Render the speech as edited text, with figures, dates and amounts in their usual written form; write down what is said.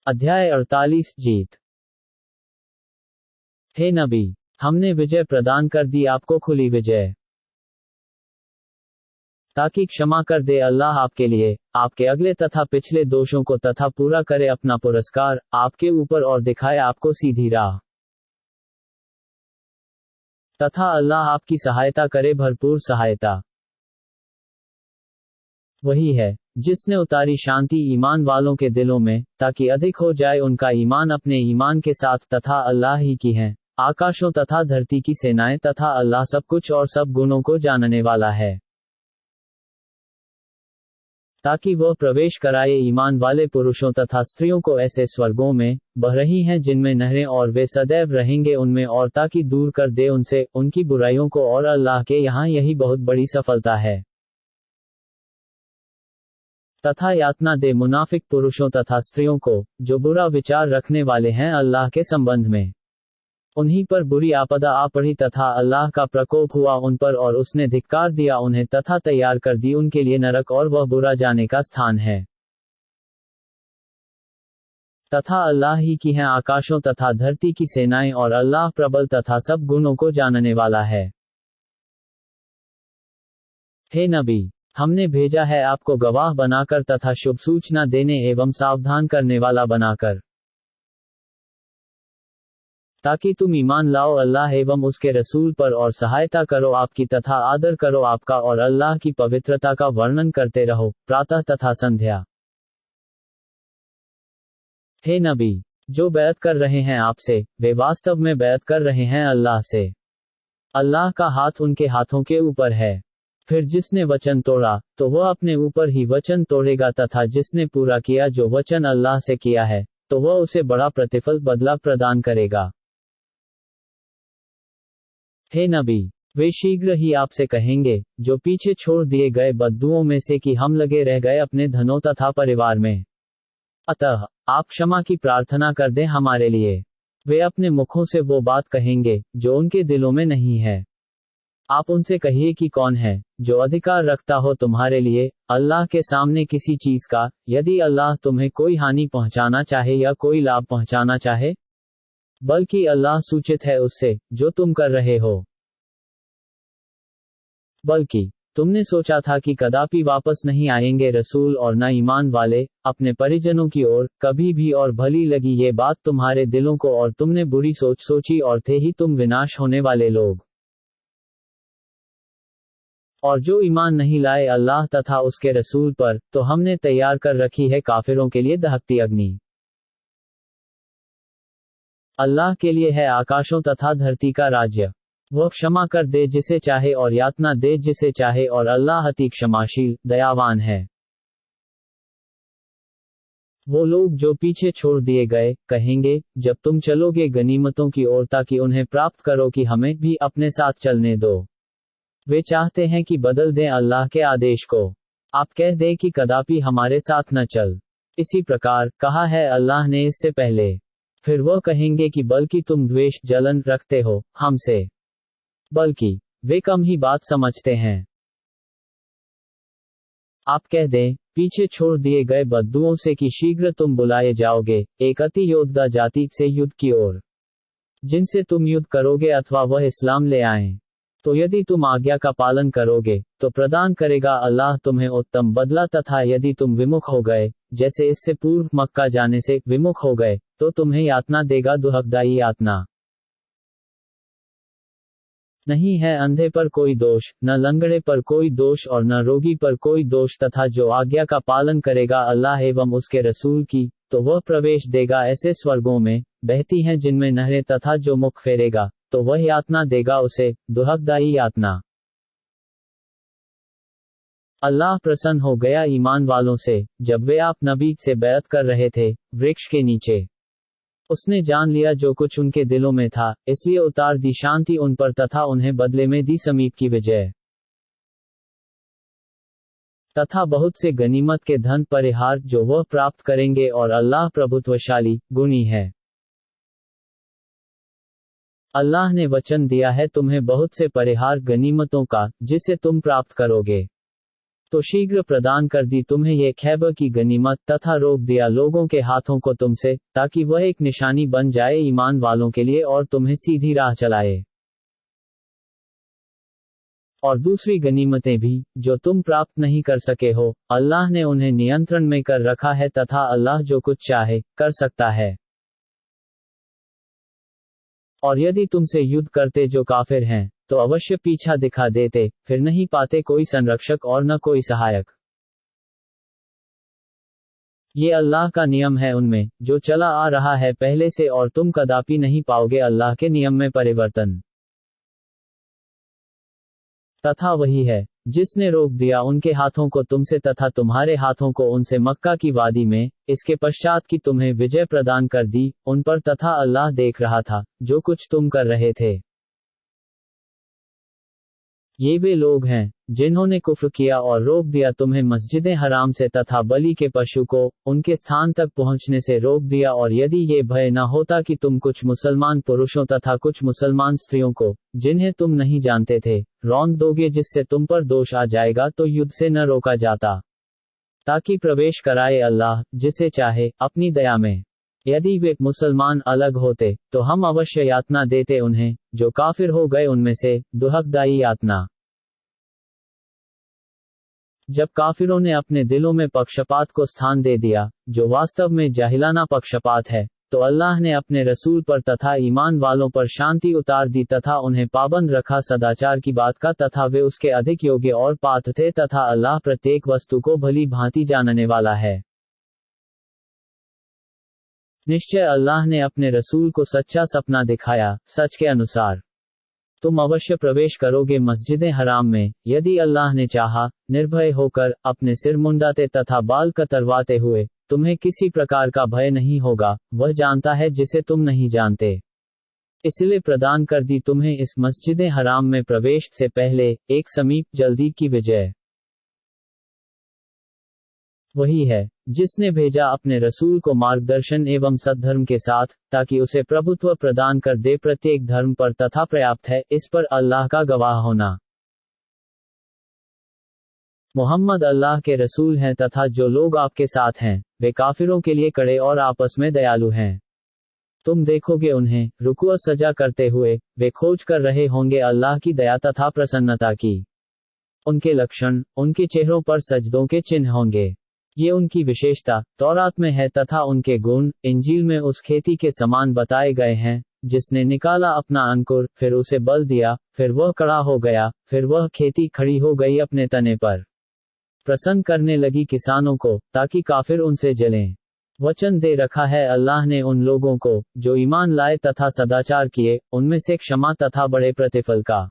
अध्याय 48 जीत। हे नबी, हमने विजय प्रदान कर दी आपको, खुली विजय, ताकि क्षमा कर दे अल्लाह आपके लिए आपके अगले तथा पिछले दोषों को तथा पूरा करे अपना पुरस्कार आपके ऊपर और दिखाए आपको सीधी राह, तथा अल्लाह आपकी सहायता करे भरपूर सहायता। वही है जिसने उतारी शांति ईमान वालों के दिलों में, ताकि अधिक हो जाए उनका ईमान अपने ईमान के साथ, तथा अल्लाह ही की हैं आकाशों तथा धरती की सेनाएं, तथा अल्लाह सब कुछ और सब गुणों को जानने वाला है, ताकि वह प्रवेश कराए ईमान वाले पुरुषों तथा स्त्रियों को ऐसे स्वर्गों में बह रही हैं जिनमें नहरें, और वे सदैव रहेंगे उनमें, और ताकि दूर कर दे उनसे उनकी बुराइयों को, और अल्लाह के यहाँ यही बहुत बड़ी सफलता है। तथा यातना दे मुनाफिक पुरुषों तथा स्त्रियों को जो बुरा विचार रखने वाले हैं अल्लाह के संबंध में। उन्हीं पर बुरी आपदा आ पड़ी तथा अल्लाह का प्रकोप हुआ उन पर, और उसने धिक्कार दिया उन्हें, तथा तैयार कर दी उनके लिए नरक, और वह बुरा जाने का स्थान है। तथा अल्लाह ही की हैं आकाशों तथा धरती की सेनाएं, और अल्लाह प्रबल तथा सब गुणों को जानने वाला है। हे नबी, हमने भेजा है आपको गवाह बनाकर तथा शुभ सूचना देने एवं सावधान करने वाला बनाकर, ताकि तुम ईमान लाओ अल्लाह एवं उसके रसूल पर, और सहायता करो आपकी तथा आदर करो आपका, और अल्लाह की पवित्रता का वर्णन करते रहो प्रातः तथा संध्या। हे नबी, जो बैत कर रहे हैं आपसे वे वास्तव में बैत कर रहे हैं अल्लाह से। अल्लाह का हाथ उनके हाथों के ऊपर है। फिर जिसने वचन तोड़ा तो वह अपने ऊपर ही वचन तोड़ेगा, तथा जिसने पूरा किया जो वचन अल्लाह से किया है तो वह उसे बड़ा प्रतिफल बदला प्रदान करेगा। हे नबी, वे शीघ्र ही आपसे कहेंगे जो पीछे छोड़ दिए गए बद्दुओं में से कि हम लगे रह गए अपने धनों तथा परिवार में, अतः आप क्षमा की प्रार्थना कर दें हमारे लिए। वे अपने मुखों से वो बात कहेंगे जो उनके दिलों में नहीं है। आप उनसे कहिए कि कौन है जो अधिकार रखता हो तुम्हारे लिए अल्लाह के सामने किसी चीज का, यदि अल्लाह तुम्हें कोई हानि पहुंचाना चाहे या कोई लाभ पहुंचाना चाहे, बल्कि अल्लाह सूचित है उससे जो तुम कर रहे हो। बल्कि तुमने सोचा था कि कदापि वापस नहीं आएंगे रसूल और न ईमान वाले अपने परिजनों की ओर कभी भी, और भली लगी ये बात तुम्हारे दिलों को, और तुमने बुरी सोच सोची, और थे ही तुम विनाश होने वाले लोग। और जो ईमान नहीं लाए अल्लाह तथा उसके रसूल पर, तो हमने तैयार कर रखी है काफिरों के लिए दहकती अग्नि। अल्लाह के लिए है आकाशों तथा धरती का राज्य। वह क्षमा कर दे जिसे चाहे और यातना दे जिसे चाहे, और अल्लाह अति क्षमाशील दयावान है। वो लोग जो पीछे छोड़ दिए गए कहेंगे जब तुम चलोगे गनीमतों की ओर, ताकि उन्हें प्राप्त करो कि हमें भी अपने साथ चलने दो। वे चाहते हैं कि बदल दें अल्लाह के आदेश को। आप कह दें कि कदापि हमारे साथ न चल। इसी प्रकार कहा है अल्लाह ने इससे पहले। फिर वह कहेंगे कि बल्कि तुम द्वेष जलन रखते हो हमसे, बल्कि वे कम ही बात समझते हैं। आप कह दें पीछे छोड़ दिए गए बद्दुओं से कि शीघ्र तुम बुलाए जाओगे एक अति योद्धा जाति से युद्ध की ओर, जिनसे तुम युद्ध करोगे अथवा वह इस्लाम ले आएं। तो यदि तुम आज्ञा का पालन करोगे तो प्रदान करेगा अल्लाह तुम्हें उत्तम बदला, तथा यदि तुम विमुख हो गए जैसे इससे पूर्व मक्का जाने से विमुख हो गए, तो तुम्हें यातना देगा दुहकदाई यातना। नहीं है अंधे पर कोई दोष, न लंगड़े पर कोई दोष, और न रोगी पर कोई दोष, तथा जो आज्ञा का पालन करेगा अल्लाह एवं उसके रसूल की, तो वह प्रवेश देगा ऐसे स्वर्गों में बहती हैं जिनमें नहरें, तथा जो मुख फेरेगा तो वह यातना देगा उसे दुहकदाई यातना। अल्लाह प्रसन्न हो गया ईमान वालों से जब वे आप नबी से बैत कर रहे थे वृक्ष के नीचे। उसने जान लिया जो कुछ उनके दिलों में था, इसलिए उतार दी शांति उन पर, तथा उन्हें बदले में दी समीप की विजय, तथा बहुत से गनीमत के धन परिहार जो वह प्राप्त करेंगे, और अल्लाह प्रभुत्वशाली गुणी है। अल्लाह ने वचन दिया है तुम्हें बहुत से परिहार गनीमतों का जिसे तुम प्राप्त करोगे। तो शीघ्र प्रदान कर दी तुम्हें ये खैबर की गनीमत तथा रोक दिया लोगों के हाथों को तुमसे, ताकि वह एक निशानी बन जाए ईमान वालों के लिए और तुम्हें सीधी राह चलाए। और दूसरी गनीमतें भी, जो तुम प्राप्त नहीं कर सके हो, अल्लाह ने उन्हें नियंत्रण में कर रखा है तथा अल्लाह जो कुछ चाहे, कर सकता है। और यदि तुमसे युद्ध करते जो काफिर हैं, तो अवश्य पीछा दिखा देते, फिर नहीं पाते कोई संरक्षक और न कोई सहायक। ये अल्लाह का नियम है उनमें, जो चला आ रहा है पहले से, और तुम कदापि नहीं पाओगे अल्लाह के नियम में परिवर्तन। तथा वही है, जिसने रोक दिया उनके हाथों को तुमसे तथा तुम्हारे हाथों को उनसे मक्का की वादी में, इसके पश्चात की तुम्हें विजय प्रदान कर दी उन पर, तथा अल्लाह देख रहा था जो कुछ तुम कर रहे थे। ये वे लोग हैं जिन्होंने कुफ्र किया और रोक दिया तुम्हें मस्जिद हराम से तथा बलि के पशु को उनके स्थान तक पहुंचने से रोक दिया, और यदि ये भय न होता कि तुम कुछ मुसलमान पुरुषों तथा कुछ मुसलमान स्त्रियों को, जिन्हें तुम नहीं जानते थे, रौंद दोगे जिससे तुम पर दोष आ जाएगा, तो युद्ध से न रोका जाता, ताकि प्रवेश कराए अल्लाह जिसे चाहे अपनी दया में। यदि वे मुसलमान अलग होते, तो हम अवश्य यातना देते उन्हें, जो काफिर हो गए उनमें से, दुहकदायी यातना। जब काफिरों ने अपने दिलों में पक्षपात को स्थान दे दिया, जो वास्तव में जाहिलाना पक्षपात है, तो अल्लाह ने अपने रसूल पर तथा ईमान वालों पर शांति उतार दी तथा उन्हें पाबंद रखा सदाचार की बात का, तथा वे उसके अधिक योग्य और पात्र थे, तथा अल्लाह प्रत्येक वस्तु को भली भांति जानने वाला है। निश्चय अल्लाह ने अपने रसूल को सच्चा सपना दिखाया, सच के अनुसार तुम अवश्य प्रवेश करोगे मस्जिद हराम में, यदि अल्लाह ने चाहा, निर्भय होकर, अपने सिर मुंडाते तथा बाल कतरवाते हुए, तुम्हें किसी प्रकार का भय नहीं होगा, वह जानता है जिसे तुम नहीं जानते। इसलिए प्रदान कर दी तुम्हें इस मस्जिद हराम में प्रवेश से पहले एक समीप जल्दी की विजय। वही है जिसने भेजा अपने रसूल को मार्गदर्शन एवं सद्धर्म के साथ, ताकि उसे प्रभुत्व प्रदान कर दे प्रत्येक धर्म पर, तथा पर्याप्त है इस पर अल्लाह का गवाह होना। मोहम्मद अल्लाह के रसूल हैं, तथा जो लोग आपके साथ हैं, वे काफिरों के लिए कड़े और आपस में दयालु हैं। तुम देखोगे उन्हें रुकू सजा करते हुए, वे खोज कर रहे होंगे अल्लाह की दया तथा प्रसन्नता की। उनके लक्षण उनके चेहरों पर सजदों के चिन्ह होंगे। ये उनकी विशेषता तौरात में है, तथा उनके गुण इंजील में उस खेती के समान बताए गए हैं, जिसने निकाला अपना अंकुर, फिर उसे बल दिया, फिर वह कड़ा हो गया, फिर वह खेती खड़ी हो गई अपने तने पर, प्रसन्न करने लगी किसानों को, ताकि काफिर उनसे जलें। वचन दे रखा है अल्लाह ने उन लोगों को जो ईमान लाए तथा सदाचार किए, उनमें से क्षमा तथा बड़े प्रतिफल का।